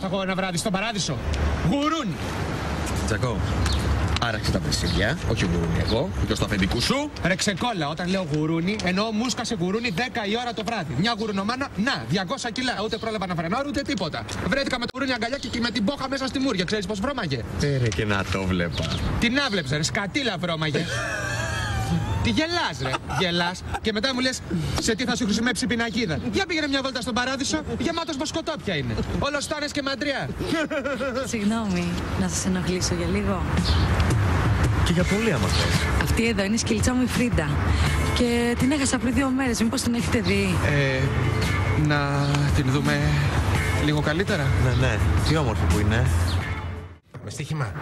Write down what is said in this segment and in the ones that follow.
Θα έχω ένα βράδυ στον παράδεισο. Γουρούνι. Τζακό, άραξε τα βρεσίδια, όχι γουρούνι εγώ, ούτε στο αφεντικού σου. Ρε ξεκόλα, όταν λέω γουρούνι, εννοώ μούσκα σε γουρούνι 10 η ώρα το βράδυ. Μια γουρουνομάνα, να, 200 κιλά. Ούτε πρόλαβα να φρενάρω, ούτε τίποτα. Βρέθηκα με το γουρούνι αγκαλιά και με την πόχα μέσα στη μούρια. Ξέρεις πως βρώμαγε? Ρε και να το βλέπα. Τι να βλέπεις, ρε, σκατήλα βρώμαγε. Τι γελάς, ρε, γελάς. Και μετά μου λες σε τι θα σου χρησιμεύσει η πινακίδα. Για πήγαινε μια βόλτα στον παράδεισο, γεμάτος μποσκοτόπια είναι. Όλος στάνες και μαντριά. Συγγνώμη, να σας ενοχλήσω για λίγο. Και για πολύ άμα θες. Αυτή εδώ είναι η σκυλίτσα μου η Φρίντα. Και την έχασα πριν 2 μέρες, μήπως την έχετε δει? Να την δούμε λίγο καλύτερα. Ναι, τι όμορφη που είναι. Με στοίχημα.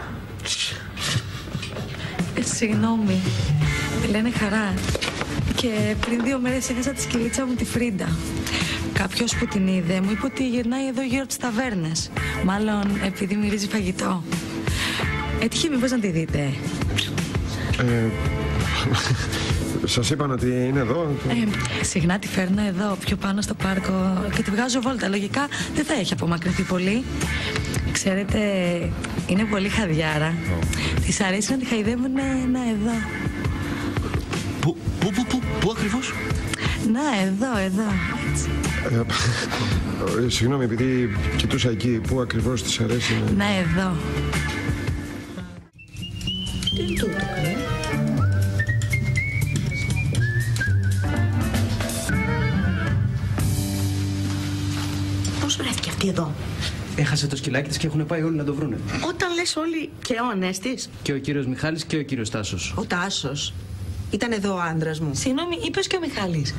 Συγγνώμη, τη λένε Χαρά. Και πριν 2 μέρες έχασα τη σκυλίτσα μου τη Φρίντα. Κάποιος που την είδε μου είπε ότι γυρνάει εδώ γύρω τις ταβέρνες. Μάλλον επειδή μυρίζει φαγητό. Έτυχε μήπως να τη δείτε? Σας είπαν ότι είναι εδώ? Συχνά τη φέρνω εδώ, πιο πάνω στο πάρκο και τη βγάζω βόλτα. Λογικά δεν θα έχει απομακρυνθεί πολύ. Ξέρετε, είναι πολύ χαδιάρα. Της αρέσει να τη χαϊδεύουν εδώ. Πού ακριβώς? Να, εδώ. Συγγνώμη, επειδή κοιτούσα εκεί, πού ακριβώς της αρέσει να... Να, εδώ. Τι είναι τούτο, Πώς βρέθηκε αυτή εδώ? Έχασε το σκυλάκι της και έχουν πάει όλοι να το βρούνε. Όταν λες όλοι, και ο ανέστης? Και ο κύριος Μιχάλης και ο κύριος Τάσος. Ο Τάσος. Ήταν εδώ ο άντρας μου. Συγγνώμη, είπες και ο Μιχάλης?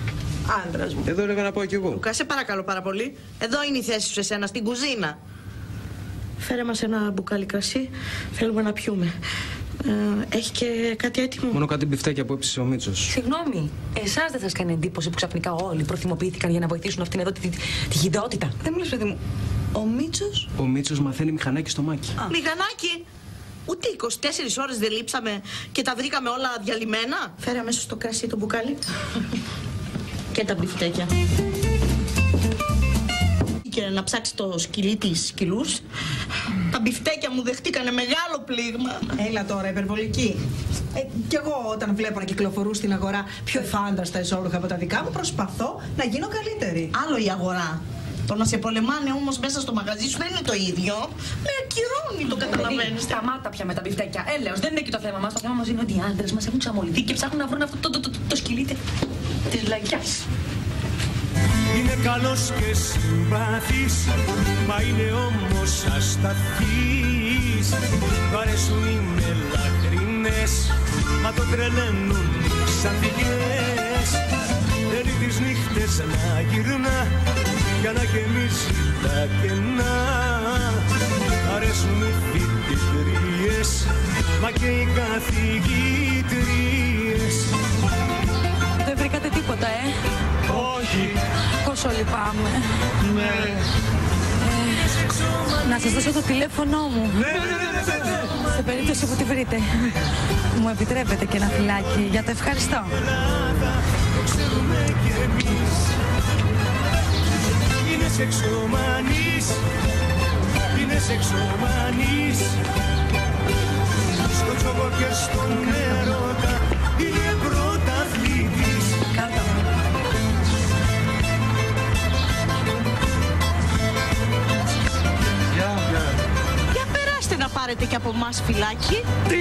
Άντρας μου. Εδώ έλεγα να πάω κι εγώ. Λουκά, σε παρακαλώ πάρα πολύ. Εδώ είναι η θέση σου εσένα, στην κουζίνα. Φέρε μας ένα μπουκάλι κρασί. Θέλουμε να πιούμε. Έχει και κάτι έτοιμο? Μόνο κάτι μπιφτέκια που έψησε ο Μίτσος. Συγγνώμη, εσάς δεν σας κάνει εντύπωση που ξαφνικά όλοι προθυμοποιήθηκαν για να βοηθήσουν αυτήν εδώ τη γιδότητα? Δεν μου λες, παιδί μου, ο Μίτσος? Ο Μίτσος μαθαίνει μηχανάκι στο Μάκι. Μηχανάκι! Ούτε 24 ώρες δεν λείψαμε και τα βρήκαμε όλα διαλυμένα. Φέρε αμέσως το κρασί, το μπουκάλι. Και τα μπιφτέκια. Και να ψάξει το σκυλί της σκυλούς. Τα μπιφτέκια μου δεχτήκανε μεγάλο πλήγμα. Έλα τώρα, υπερβολική. Κι εγώ όταν βλέπω να κυκλοφορούν στην αγορά πιο φάνταστα εσώρουχα από τα δικά μου, προσπαθώ να γίνω καλύτερη. Άλλο η αγορά. Το να σε πολεμάνε όμως μέσα στο μαγαζί σου δεν είναι το ίδιο. Με ακυρώνει, το καταλαβαίνεις. Σταμάτα πια με τα μπιφτέκια. Έλεος, δεν είναι εκεί το θέμα μας. Το θέμα μας είναι ότι οι άντρες μας έχουν ξαμολυθεί και ψάχνουν να βρουν αυτό το σκυλί της λαγιάς. Είναι καλός και συμπαθής, μα είναι όμως ασταθής. Μ' αρέσουν οι μελαχρινές, μα το τρελαίνουν σαν φυγές. Θέλει τις νύχτες να γυρνά για να γεμίσει τα κενά. Αρέσουν οι φοιτητρίες, μα και οι καθηγήτριες. Δεν βρήκατε τίποτα, Όχι. Πόσο λυπάμαι. Ναι. Να σας δώσω το τηλέφωνο μου. Ναι. Σε περίπτωση που τη βρείτε. Μου επιτρέπετε και ένα φυλάκι για το ευχαριστώ. Το ξέρουμε κι εμείς. Είναι σεξομανής. Είναι σεξομανής. Στο τσόκο και στον έρωτα είναι πρωταθλητής. Κάτω. Για περάστε να πάρετε κι από εμάς φυλάκι. Τι